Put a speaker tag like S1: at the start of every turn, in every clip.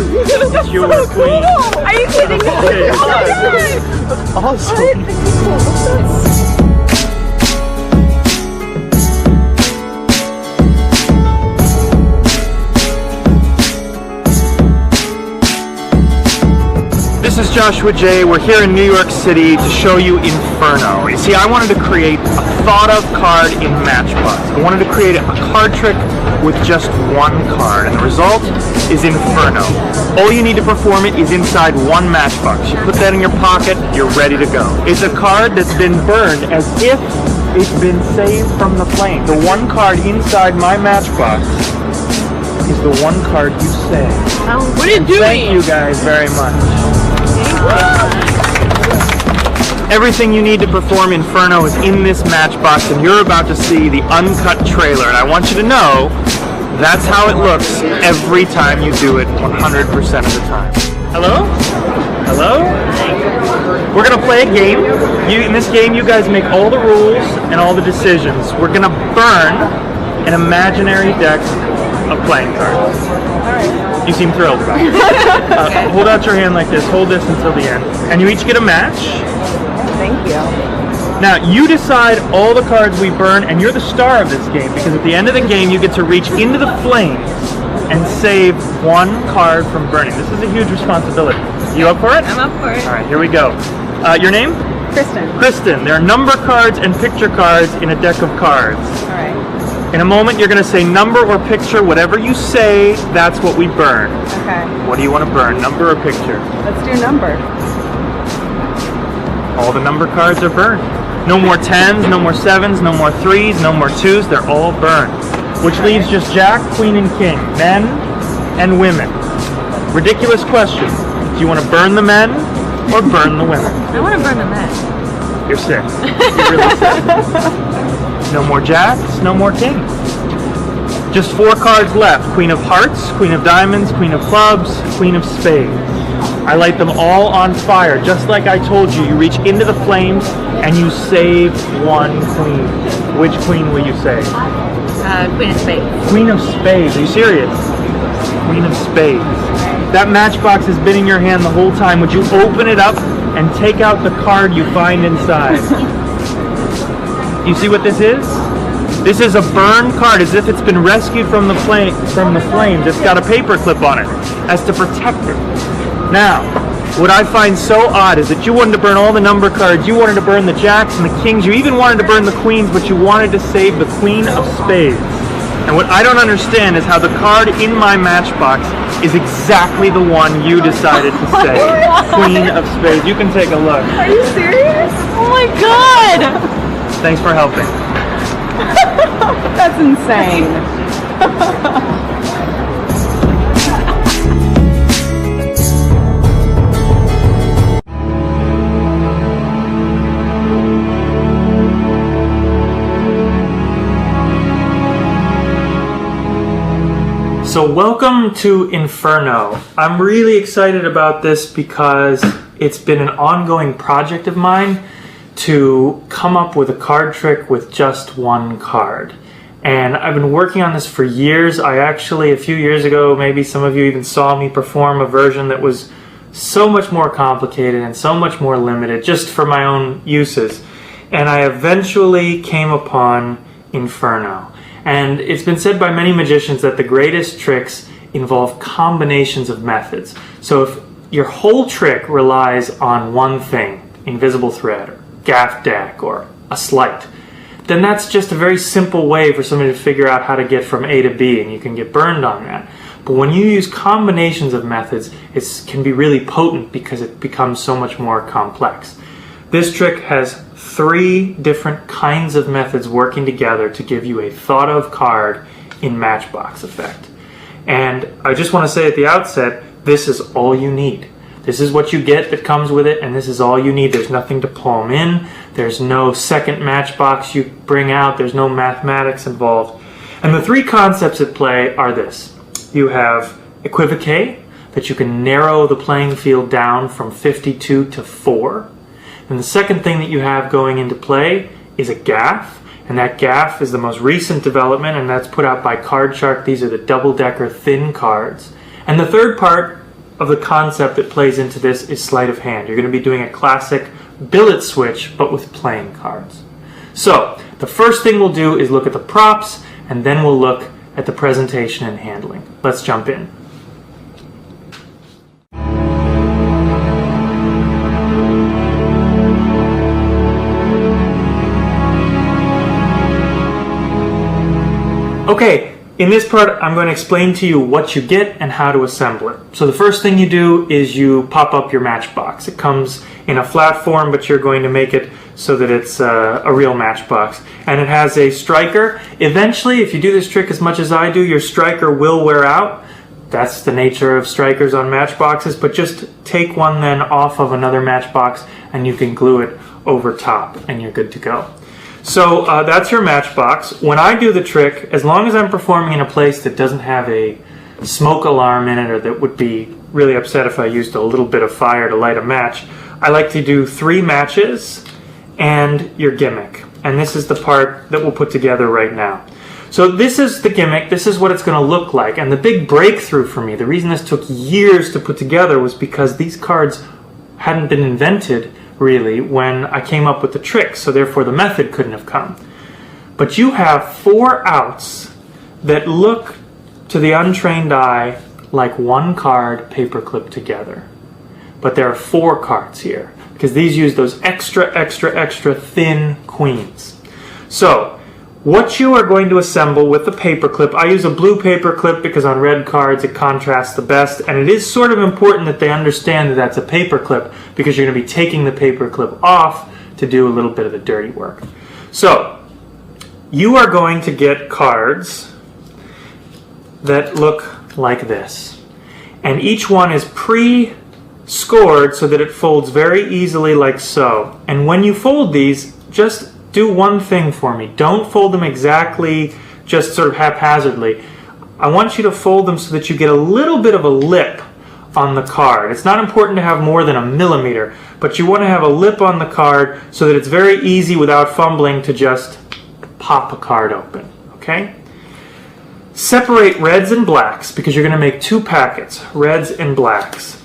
S1: It's your queen.
S2: Are you kidding me?
S1: Okay,
S2: Oh my God.
S1: That's awesome. This is Joshua J. We're here in New York City to show you Infierno. You see, I wanted to create a thought-of card in Matchbox. I wanted to create a card trick with just one card, and the result is Infierno. All you need to perform it is inside one Matchbox. You put that in your pocket, you're ready to go. It's a card that's been burned as if it's been saved from the flame. The one card inside my Matchbox is the one card you saved.
S2: What are you doing?
S1: Thank you guys very much. Everything you need to perform Infierno is in this Matchbox, and you're about to see the uncut trailer. And I want you to know that's how it looks every time you do it 100% of the time. Hello? Hello? We're going to play a game. In this game, you guys make all the rules and all the decisions. We're going to burn an imaginary deck of playing cards. You seem thrilled about it. Hold out your hand like this. Hold this until the end. And you each get a match.
S2: Thank you.
S1: Now, you decide all the cards we burn, and you're the star of this game, because at the end of the game, you get to reach into the flames and save one card from burning. This is a huge responsibility. You up for it?
S2: I'm up for it.
S1: All right, here we go. Your name?
S2: Kristen.
S1: Kristen. There are number cards and picture cards in a deck of cards.
S2: All right.
S1: In a moment, you're going to say number or picture. Whatever you say, that's what we burn.
S2: Okay.
S1: What do you want to burn, number or picture?
S2: Let's do number.
S1: All the number cards are burned. No more 10s, no more 7s, no more 3s, no more 2s. They're all burned. Which leaves just Jack, Queen, and King. Men and women. Ridiculous question. Do you want to burn the men or burn the women?
S2: I want to burn the men.
S1: You're sick. You're really sick. No more jacks, no more kings. Just 4 cards left. Queen of hearts, queen of diamonds, queen of clubs, queen of spades. I light them all on fire. Just like I told you, you reach into the flames and you save one queen. Which queen will you save?
S2: Queen of spades.
S1: Queen of spades. Are you serious? Queen of spades. That Matchbox has been in your hand the whole time. Would you open it up and take out the card you find inside? You see what this is? This is a burned card, as if it's been rescued from the flames. It's got a paper clip on it as to protect it. Now, what I find so odd is that you wanted to burn all the number cards, you wanted to burn the jacks and the kings, you even wanted to burn the queens, but you wanted to save the queen of spades. And what I don't understand is how the card in my Matchbox is exactly the one you decided to save. Queen of spades. You can take a look.
S2: Are you serious? Oh my God!
S1: Thanks for helping.
S2: That's insane.
S1: So welcome to Infierno. I'm really excited about this because it's been an ongoing project of mine to come up with a card trick with just one card. And I've been working on this for years. I actually, a few years ago, maybe some of you even saw me perform a version that was so much more complicated and so much more limited just for my own uses. And I eventually came upon Infierno. And it's been said by many magicians that the greatest tricks involve combinations of methods. So if your whole trick relies on one thing, invisible thread, or gaff deck, or a sleight, then that's just a very simple way for somebody to figure out how to get from A to B, and you can get burned on that. But when you use combinations of methods, it can be really potent because it becomes so much more complex. This trick has 3 different kinds of methods working together to give you a thought-of card in Matchbox effect. And I just want to say at the outset, this is all you need. This is what you get that comes with it, and this is all you need. There's nothing to palm in. There's no second Matchbox you bring out. There's no mathematics involved. And the 3 concepts at play are this. You have equivocate, that you can narrow the playing field down from 52 to 4. And the second thing that you have going into play is a gaff. And that gaff is the most recent development, and that's put out by Card Shark. These are the double-decker thin cards. And the third part of the concept that plays into this is sleight of hand. You're going to be doing a classic billet switch, but with playing cards. So, the first thing we'll do is look at the props, and then we'll look at the presentation and handling. Let's jump in. Okay, in this part I'm going to explain to you what you get and how to assemble it. So the first thing you do is you pop up your matchbox. It comes in a flat form, but you're going to make it so that it's a real matchbox. And it has a striker. Eventually, if you do this trick as much as I do, your striker will wear out. That's the nature of strikers on matchboxes, but just take one then off of another matchbox and you can glue it over top and you're good to go. So that's your matchbox. When I do the trick, as long as I'm performing in a place that doesn't have a smoke alarm in it or that would be really upset if I used a little bit of fire to light a match, I like to do 3 matches and your gimmick. And this is the part that we'll put together right now. So this is the gimmick, this is what it's going to look like. And the big breakthrough for me, the reason this took years to put together was because these cards hadn't been invented really when I came up with the trick, so therefore the method couldn't have come. But you have 4 outs that look to the untrained eye like one card paperclip together. But there are 4 cards here because these use those extra thin queens. So what you are going to assemble with the paperclip, I use a blue paperclip because on red cards it contrasts the best, and it is sort of important that they understand that that's a paperclip because you're going to be taking the paperclip off to do a little bit of the dirty work. So you are going to get cards that look like this, and each one is pre-scored so that it folds very easily like so. And when you fold these, just do one thing for me. Don't fold them exactly, just sort of haphazardly. I want you to fold them so that you get a little bit of a lip on the card. It's not important to have more than a millimeter, but you want to have a lip on the card so that it's very easy without fumbling to just pop a card open, okay? Separate reds and blacks because you're going to make 2 packets, reds and blacks.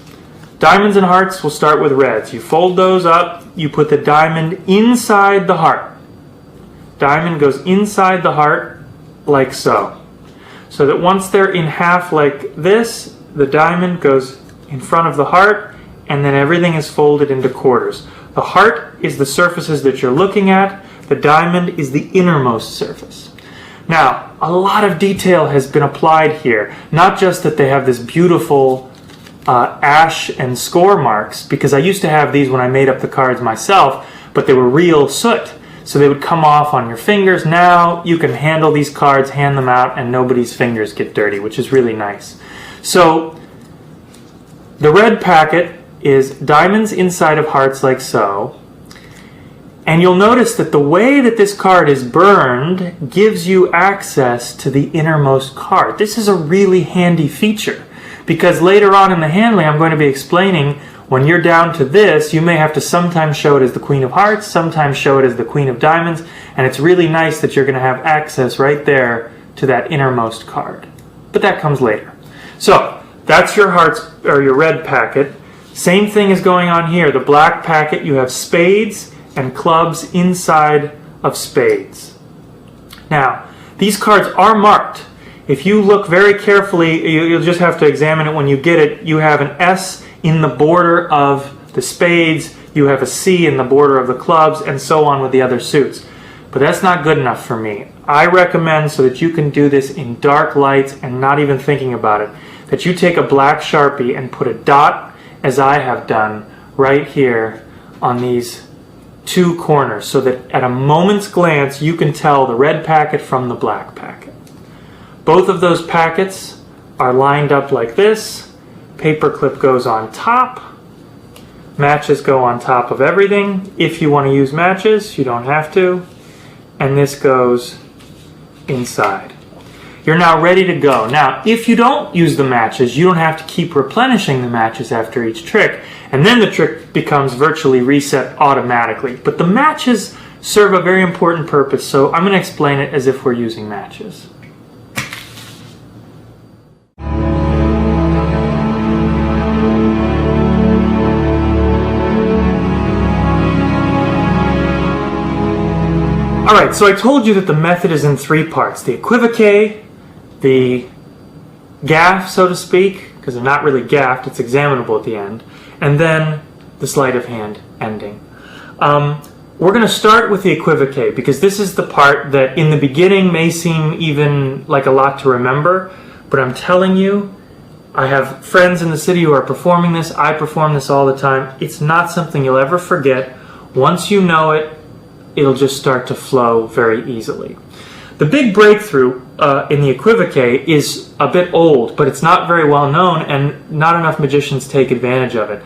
S1: Diamonds and hearts, we'll start with reds. You fold those up, you put the diamond inside the heart. Diamond goes inside the heart like so. So that once they're in half like this, the diamond goes in front of the heart and then everything is folded into quarters. The heart is the surfaces that you're looking at. The diamond is the innermost surface. Now, a lot of detail has been applied here. Not just that they have this beautiful ash and score marks, because I used to have these when I made up the cards myself, but they were real soot. So they would come off on your fingers. Now you can handle these cards, hand them out, and nobody's fingers get dirty, which is really nice. So the red packet is diamonds inside of hearts like so. And you'll notice that the way that this card is burned gives you access to the innermost card. This is a really handy feature because later on in the handling I'm going to be explaining when you're down to this, you may have to sometimes show it as the Queen of Hearts, sometimes show it as the Queen of Diamonds, and it's really nice that you're going to have access right there to that innermost card. But that comes later. So that's your hearts or your red packet. Same thing is going on here. The black packet, you have spades and clubs inside of spades. Now, these cards are marked. If you look very carefully, you'll just have to examine it when you get it. You have an S in the border of the spades, you have a C in the border of the clubs, and so on with the other suits. But that's not good enough for me. I recommend, so that you can do this in dark lights and not even thinking about it, that you take a black Sharpie and put a dot, as I have done, right here on these 2 corners, so that at a moment's glance you can tell the red packet from the black packet. Both of those packets are lined up like this. Paperclip goes on top. Matches go on top of everything. If you want to use matches, you don't have to. And this goes inside. You're now ready to go. Now, if you don't use the matches, you don't have to keep replenishing the matches after each trick. And then the trick becomes virtually reset automatically. But the matches serve a very important purpose, so I'm going to explain it as if we're using matches. Alright, so I told you that the method is in three parts. The equivoque, the gaff, so to speak, because they're not really gaffed, it's examinable at the end, and then the sleight of hand ending. We're going to start with the equivoque because this is the part that in the beginning may seem even like a lot to remember, but I'm telling you, I have friends in the city who are performing this. I perform this all the time. It's not something you'll ever forget. Once you know it, it'll just start to flow very easily. The big breakthrough in the equivoque is a bit old, but it's not very well known and not enough magicians take advantage of it.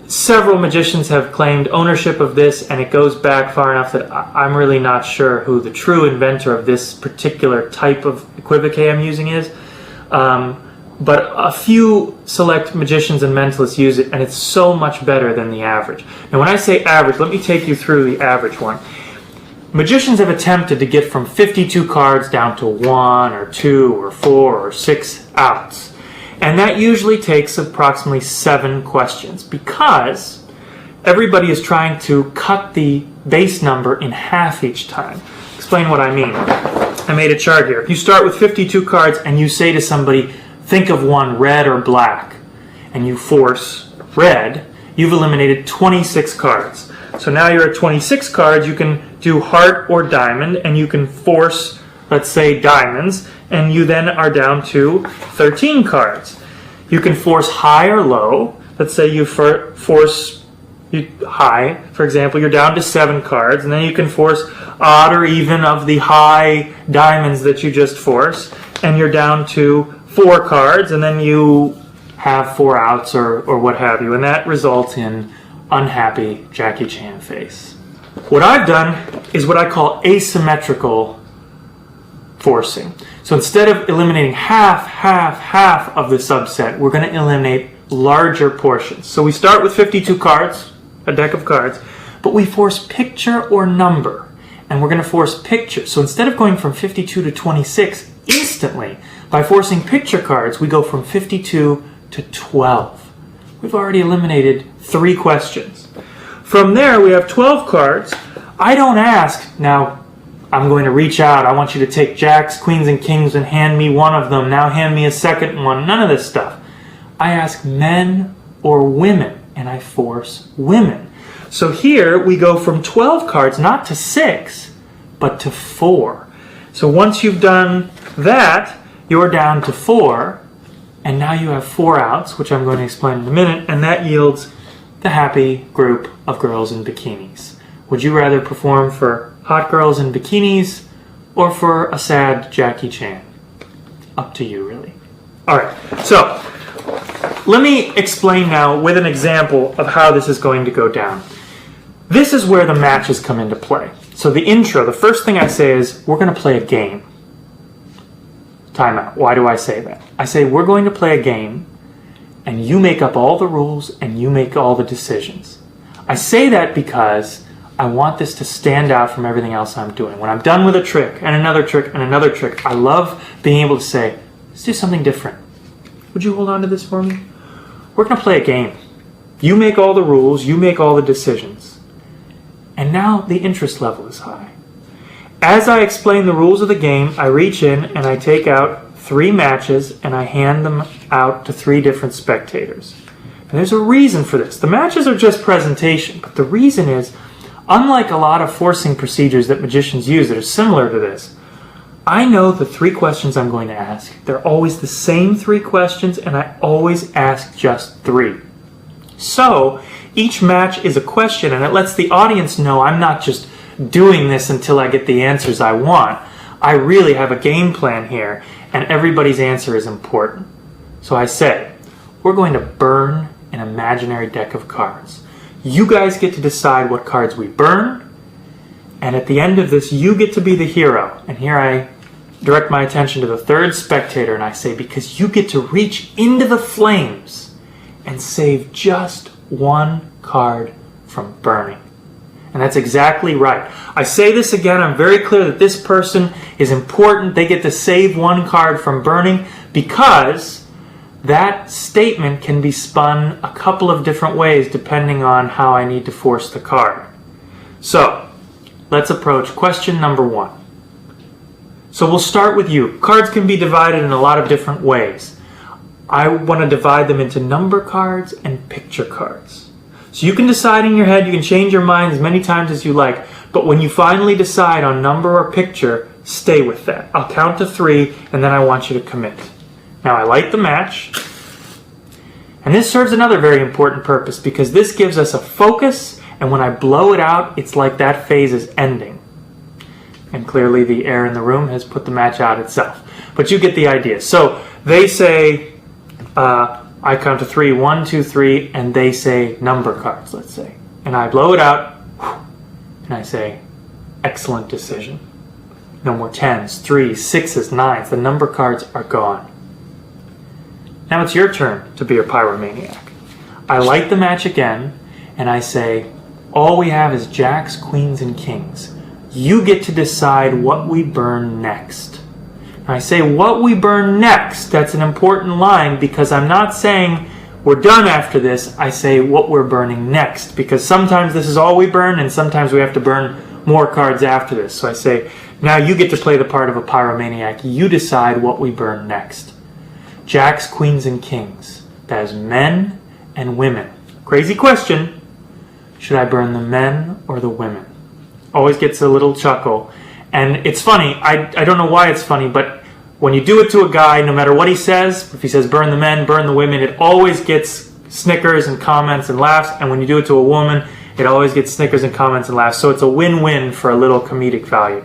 S1: Several magicians have claimed ownership of this, and it goes back far enough that I'm really not sure who the true inventor of this particular type of equivoque I'm using is. But a few select magicians and mentalists use it, and it's so much better than the average. Now, when I say average, let me take you through the average one. Magicians have attempted to get from 52 cards down to 1 or 2 or 4 or 6 outs. And that usually takes approximately 7 questions because everybody is trying to cut the base number in half each time. Explain what I mean. I made a chart here. If you start with 52 cards and you say to somebody, think of one, red or black, and you force red, you've eliminated 26 cards. So now you're at 26 cards, you can do heart or diamond, and you can force, let's say, diamonds, and you then are down to 13 cards. You can force high or low. Let's say you force high, for example, you're down to 7 cards, and then you can force odd or even of the high diamonds that you just forced, and you're down to 4 cards, and then you have 4 outs or what have you, and that results in unhappy Jackie Chan face. What I've done is what I call asymmetrical forcing. So instead of eliminating half of the subset, we're going to eliminate larger portions. So we start with 52 cards, a deck of cards, but we force picture or number, and we're going to force picture. So instead of going from 52 to 26 instantly, by forcing picture cards, we go from 52 to 12. We've already eliminated 3 questions. From there, we have 12 cards. I don't ask, now, I'm going to reach out. I want you to take jacks, queens, and kings and hand me one of them. Now hand me a second one. None of this stuff. I ask men or women, and I force women. So here we go from 12 cards, not to 6, but to 4. So once you've done that, you're down to 4, and now you have 4 outs, which I'm going to explain in a minute, and that yields the happy group of girls in bikinis. Would you rather perform for hot girls in bikinis or for a sad Jackie Chan? Up to you, really. Alright, so let me explain now with an example of how this is going to go down. This is where the matches come into play. So the intro, the first thing I say is, we're going to play a game. Time out. Why do I say that? I say, we're going to play a game, and you make up all the rules, and you make all the decisions. I say that because I want this to stand out from everything else I'm doing. When I'm done with a trick, and another trick, and another trick, I love being able to say, let's do something different. Would you hold on to this for me? We're going to play a game. You make all the rules, you make all the decisions. And now the interest level is high. As I explain the rules of the game, I reach in and I take out 3 matches and I hand them out to 3 different spectators. And there's a reason for this. The matches are just presentation, but the reason is, unlike a lot of forcing procedures that magicians use that are similar to this, I know the 3 questions I'm going to ask. They're always the same 3 questions, and I always ask just 3. So each match is a question, and it lets the audience know I'm not just doing this until I get the answers I want. I really have a game plan here, and everybody's answer is important. So I say, we're going to burn an imaginary deck of cards. You guys get to decide what cards we burn, and at the end of this, you get to be the hero. And here I direct my attention to the 3rd spectator, and I say, because you get to reach into the flames and save just 1 card from burning. And that's exactly right. I say this again, I'm very clear that this person is important. They get to save 1 card from burning because that statement can be spun a couple of different ways depending on how I need to force the card. So, let's approach question number 1. So we'll start with you. Cards can be divided in a lot of different ways. I want to divide them into number cards and picture cards. So you can decide in your head, you can change your mind as many times as you like, but when you finally decide on number or picture, stay with that. I'll count to 3 and then I want you to commit. Now I light the match, and this serves another very important purpose because this gives us a focus, and when I blow it out, it's like that phase is ending. And clearly the air in the room has put the match out itself. But you get the idea. So they say, I count to 3, 1, 2, 3, and they say number cards, let's say. And I blow it out, and I say, excellent decision. No more 10s, 3s, 6s, 9s. The number cards are gone. Now it's your turn to be a pyromaniac. I light the match again, and I say, all we have is jacks, queens, and kings. You get to decide what we burn next. And I say what we burn next. That's an important line because I'm not saying we're done after this. I say what we're burning next because sometimes this is all we burn and sometimes we have to burn more cards after this. So I say, now you get to play the part of a pyromaniac. You decide what we burn next. Jacks, queens, and kings. That is men and women. Crazy question. Should I burn the men or the women? Always gets a little chuckle. And it's funny. I don't know why it's funny, but when you do it to a guy, no matter what he says, if he says burn the men, burn the women, it always gets snickers and comments and laughs. And when you do it to a woman, it always gets snickers and comments and laughs. So it's a win-win for a little comedic value.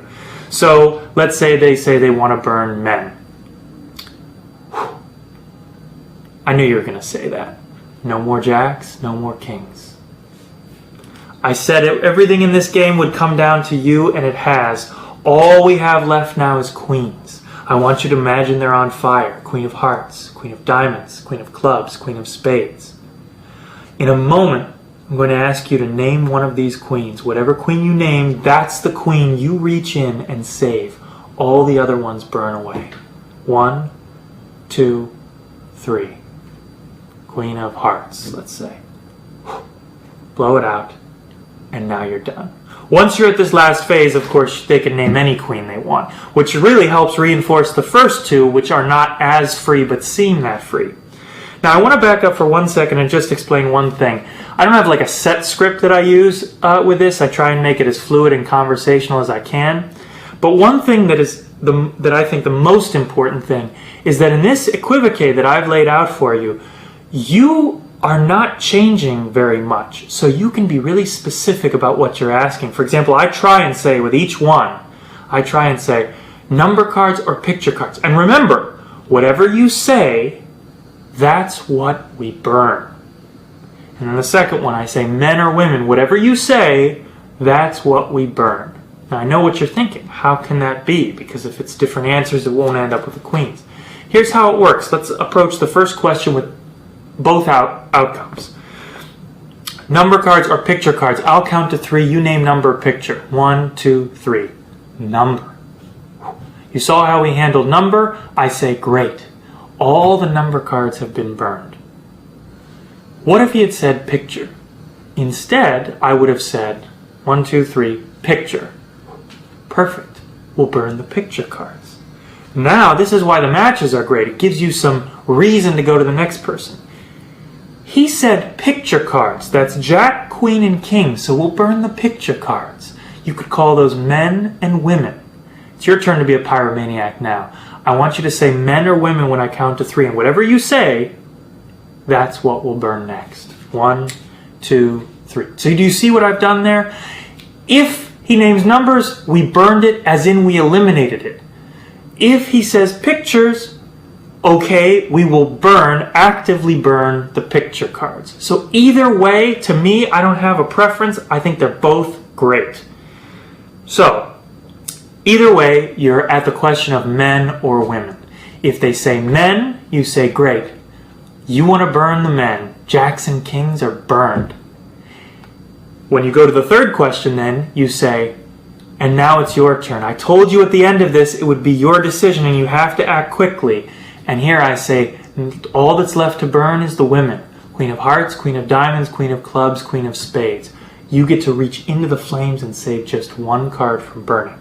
S1: So let's say they want to burn men. I knew you were going to say that. No more jacks, no more kings. I said everything in this game would come down to you, and it has. All we have left now is queens. I want you to imagine they're on fire. Queen of hearts, queen of diamonds, queen of clubs, queen of spades. In a moment, I'm going to ask you to name one of these queens. Whatever queen you name, that's the queen you reach in and save. All the other ones burn away. 1, 2, 3. Queen of hearts, let's say. Blow it out. And now you're done. Once you're at this last phase, of course, they can name any queen they want, which really helps reinforce the first two, which are not as free but seem that free. Now, I want to back up for 1 second and just explain one thing. I don't have like a set script that I use with this. I try and make it as fluid and conversational as I can. But one thing that I think the most important thing is that in this equivoque that I've laid out for you, you are not changing very much. So you can be really specific about what you're asking. For example, I try and say with each one, I try and say number cards or picture cards. And remember, whatever you say, that's what we burn. And then the second one, I say men or women. Whatever you say, that's what we burn. Now I know what you're thinking. How can that be? Because if it's different answers, it won't end up with the queens. Here's how it works. Let's approach the first question with both outcomes. Number cards or picture cards. I'll count to 3. You name number or picture. 1, 2, 3. Number. You saw how we handled number. I say great. All the number cards have been burned. What if he had said picture? Instead, I would have said 1, 2, 3, picture. Perfect. We'll burn the picture cards. Now, this is why the matches are great. It gives you some reason to go to the next person. He said picture cards. That's jack, queen, and king. So we'll burn the picture cards. You could call those men and women. It's your turn to be a pyromaniac now. I want you to say men or women when I count to 3. And whatever you say, that's what we'll burn next. 1, 2, 3. So do you see what I've done there? If he names numbers, we burned it as in we eliminated it. If he says pictures, okay, we will actively burn the picture cards. So either way, to me, I don't have a preference. I think they're both great. So, either way, you're at the question of men or women. If they say men, you say great. You want to burn the men. Jacks and kings are burned. When you go to the third question then, you say, and now it's your turn. I told you at the end of this it would be your decision and you have to act quickly. And here I say, all that's left to burn is the women. Queen of hearts, queen of diamonds, queen of clubs, queen of spades. you get to reach into the flames and save just one card from burning.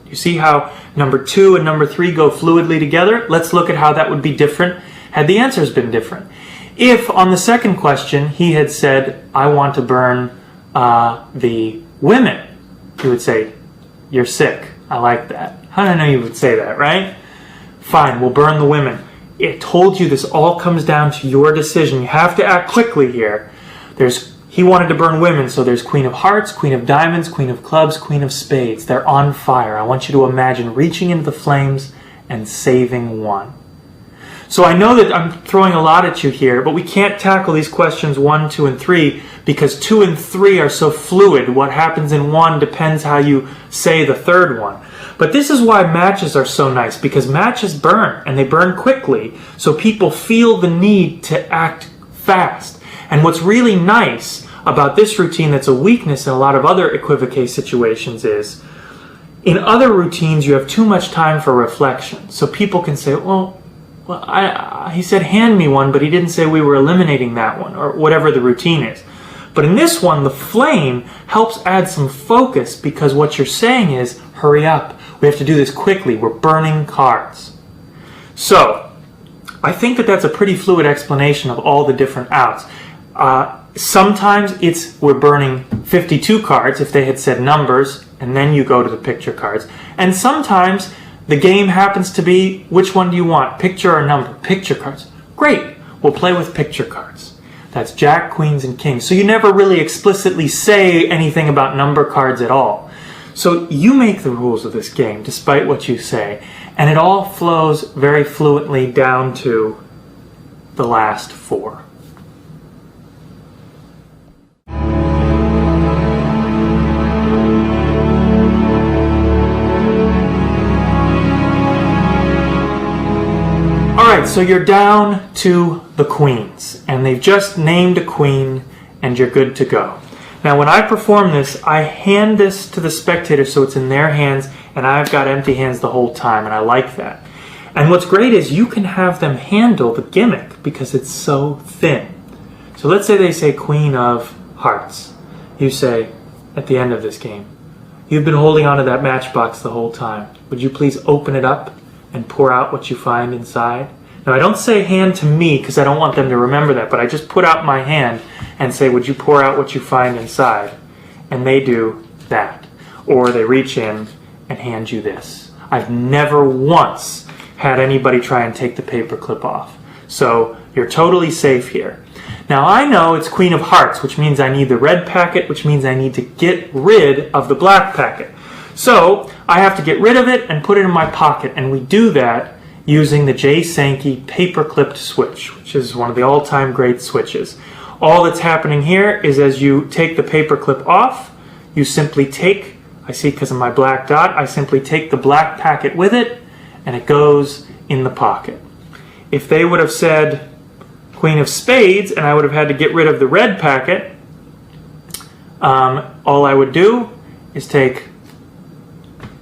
S1: You see how number 2 and number 3 go fluidly together? Let's look at how that would be different had the answers been different. If on the second question he had said, I want to burn the women, you would say, you're sick. I like that. How did I know you would say that, right? Fine, we'll burn the women. It told you this all comes down to your decision. You have to act quickly here. He wanted to burn women, so there's Queen of Hearts, Queen of Diamonds, Queen of Clubs, Queen of Spades. They're on fire. I want you to imagine reaching into the flames and saving one. So I know that I'm throwing a lot at you here, but we can't tackle these questions 1, 2, and 3 because 2 and 3 are so fluid. What happens in 1 depends how you say the third one. But this is why matches are so nice, because matches burn, and they burn quickly, so people feel the need to act fast. And what's really nice about this routine that's a weakness in a lot of other equivoque situations is, in other routines you have too much time for reflection. So people can say, well, he said hand me one, but he didn't say we were eliminating that one, or whatever the routine is. But in this one, the flame helps add some focus because what you're saying is, hurry up. We have to do this quickly. We're burning cards. So, I think that that's a pretty fluid explanation of all the different outs. Sometimes we're burning 52 cards if they had said numbers, and then you go to the picture cards. And sometimes the game happens to be, which one do you want? Picture or number? Picture cards. Great. We'll play with picture cards. That's Jack, Queens, and Kings. So you never really explicitly say anything about number cards at all. So you make the rules of this game, despite what you say. And it all flows very fluently down to the last 4. Alright, so you're down to the queens, and they've just named a queen, and you're good to go. Now when I perform this, I hand this to the spectator so it's in their hands, and I've got empty hands the whole time, and I like that. And what's great is you can have them handle the gimmick because it's so thin. So let's say they say Queen of Hearts. You say, at the end of this game, you've been holding onto that matchbox the whole time. Would you please open it up and pour out what you find inside? Now I don't say hand to me because I don't want them to remember that, but I just put out my hand and say, would you pour out what you find inside? And they do that. Or they reach in and hand you this. I've never once had anybody try and take the paper clip off. So you're totally safe here. Now I know it's Queen of Hearts, which means I need the red packet, which means I need to get rid of the black packet. So I have to get rid of it and put it in my pocket, and we do that using the J. Sankey paper clipped switch, which is one of the all-time great switches. All that's happening here is as you take the paper clip off, you simply take, I see because of my black dot, I simply take the black packet with it, and it goes in the pocket. If they would have said Queen of Spades, and I would have had to get rid of the red packet, all I would do is take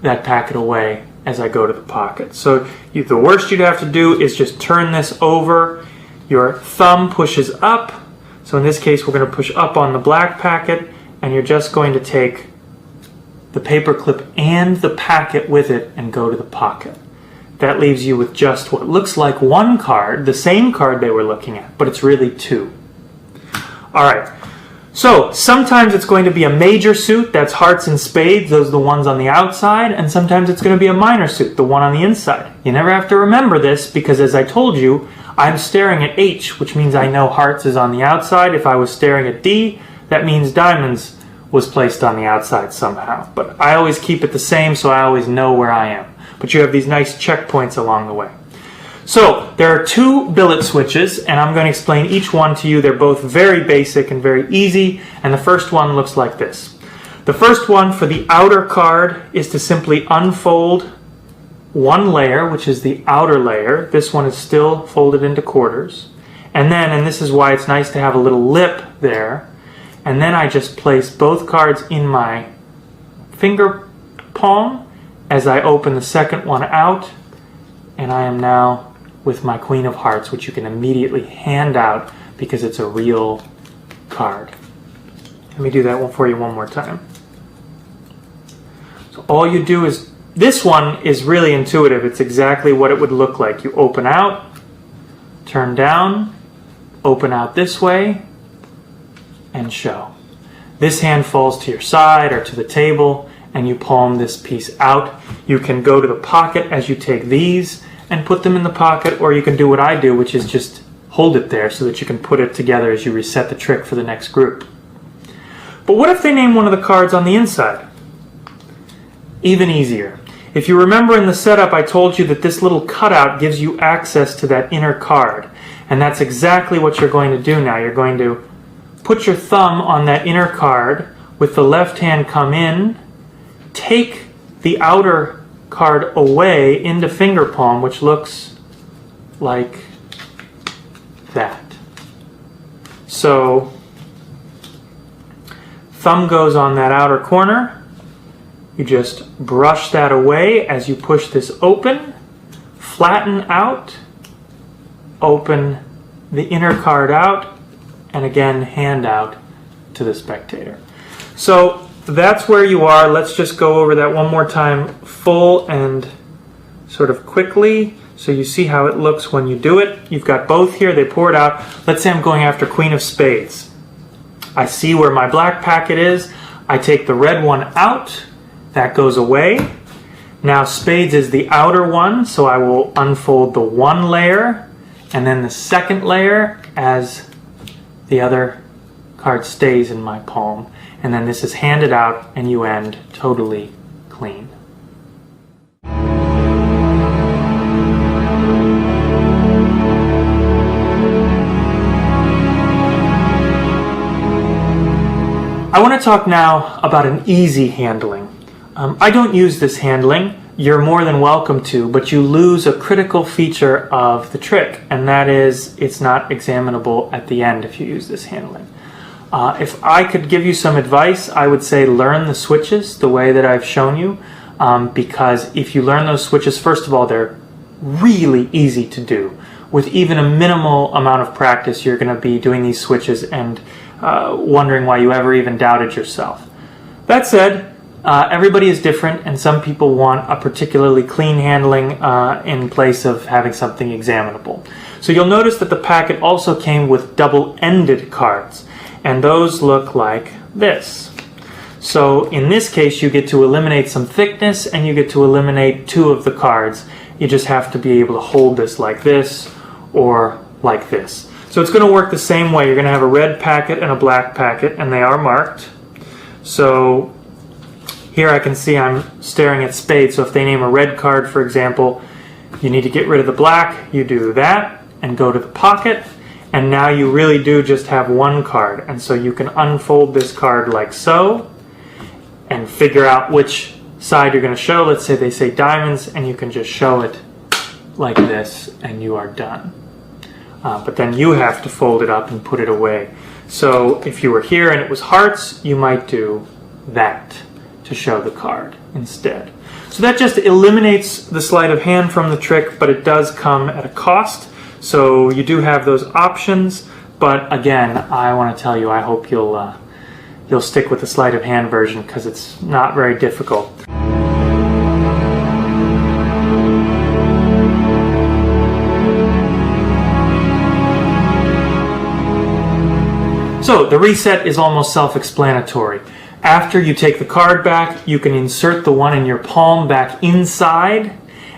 S1: that packet away as I go to the pocket. So the worst you'd have to do is just turn this over. Your thumb pushes up. So in this case, we're going to push up on the black packet, and you're just going to take the paper clip and the packet with it and go to the pocket. That leaves you with just what looks like one card, the same card they were looking at, but it's really 2. All right. So sometimes it's going to be a major suit, that's hearts and spades, those are the ones on the outside, and sometimes it's going to be a minor suit, the one on the inside. You never have to remember this because, as I told you, I'm staring at H, which means I know hearts is on the outside. If I was staring at D, that means diamonds was placed on the outside somehow. But I always keep it the same so I always know where I am. But you have these nice checkpoints along the way. So there are 2 billet switches, and I'm going to explain each one to you. They're both very basic and very easy, and the first one looks like this. The first one for the outer card is to simply unfold one layer, which is the outer layer. This one is still folded into quarters. And then, and this is why it's nice to have a little lip there, and then I just place both cards in my finger palm as I open the second one out, and I am now with my Queen of Hearts, which you can immediately hand out because it's a real card. Let me do that one for you one more time. So all you do is, this one is really intuitive. It's exactly what it would look like. You open out, turn down, open out this way, and show. This hand falls to your side or to the table, and you palm this piece out. You can go to the pocket as you take these and put them in the pocket, or you can do what I do, which is just hold it there so that you can put it together as you reset the trick for the next group. But what if they name one of the cards on the inside? Even easier. If you remember in the setup, I told you that this little cutout gives you access to that inner card. And that's exactly what you're going to do now. You're going to put your thumb on that inner card, with the left hand come in, take the outer card away into finger palm, which looks like that. So thumb goes on that outer corner. You just brush that away as you push this open, flatten out, open the inner card out, and again hand out to the spectator. So that's where you are. Let's just go over that one more time, full and sort of quickly, so you see how it looks when you do it. You've got both here, they pour it out. Let's say I'm going after Queen of Spades. I see where my black packet is. I take the red one out, that goes away. Now Spades is the outer one, so I will unfold the one layer and then the second layer as the other card stays in my palm. And then this is handed out and you end totally clean. I want to talk now about an easy handling. I don't use this handling. You're more than welcome to, but you lose a critical feature of the trick, and that is it's not examinable at the end if you use this handling. If I could give you some advice, I would say learn the switches the way that I've shown you, because if you learn those switches, first of all, they're really easy to do. With even a minimal amount of practice, you're going to be doing these switches and wondering why you ever even doubted yourself. That said, everybody is different, and some people want a particularly clean handling in place of having something examinable. So you'll notice that the packet also came with double-ended cards, and those look like this. So in this case, you get to eliminate some thickness, and you get to eliminate two of the cards. You just have to be able to hold this like this or like this. So it's going to work the same way. You're going to have a red packet and a black packet, and they are marked. So here I can see I'm staring at Spades, so if they name a red card, for example, you need to get rid of the black, you do that, and go to the pocket, and now you really do just have one card, and so you can unfold this card like so, and figure out which side you're going to show. Let's say they say diamonds, and you can just show it like this, and you are done. But then you have to fold it up and put it away. So if you were here and it was hearts, you might do that to show the card instead. So that just eliminates the sleight of hand from the trick, but it does come at a cost. So you do have those options, but again, I want to tell you, I hope you'll stick with the sleight of hand version because it's not very difficult. So the reset is almost self-explanatory. After you take the card back, you can insert the one in your palm back inside,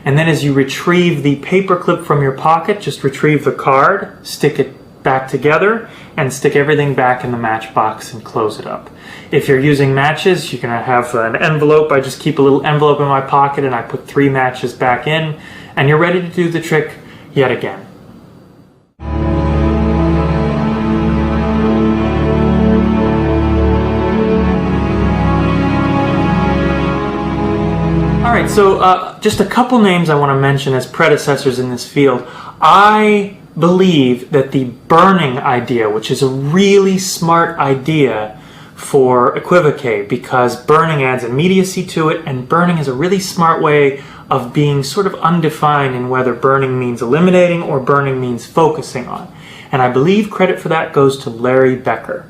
S1: and then as you retrieve the paper clip from your pocket, just retrieve the card, stick it back together, and stick everything back in the matchbox and close it up. If you're using matches, you're going to have an envelope. I just keep a little envelope in my pocket and I put 3 matches back in, and you're ready to do the trick yet again. Alright, so just a couple names I want to mention as predecessors in this field. I believe that the burning idea, which is a really smart idea for equivoque, because burning adds immediacy to it, and burning is a really smart way of being sort of undefined in whether burning means eliminating or burning means focusing on. And I believe credit for that goes to Larry Becker.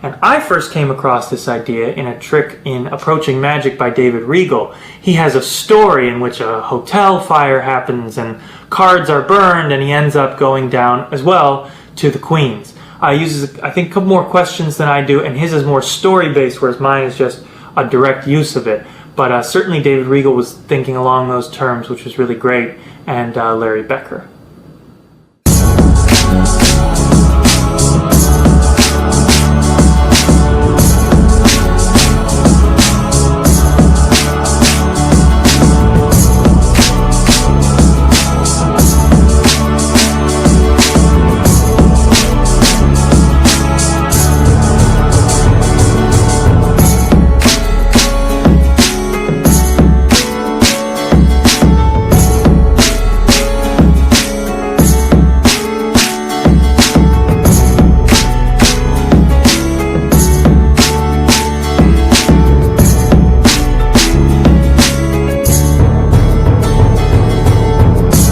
S1: And I first came across this idea in a trick in Approaching Magic by David Regal. He has a story in which a hotel fire happens and cards are burned, and he ends up going down as well to the queens. He uses, I think, a couple more questions than I do, and his is more story-based, whereas mine is just a direct use of it. But certainly David Regal was thinking along those terms, which was really great, and Larry Becker.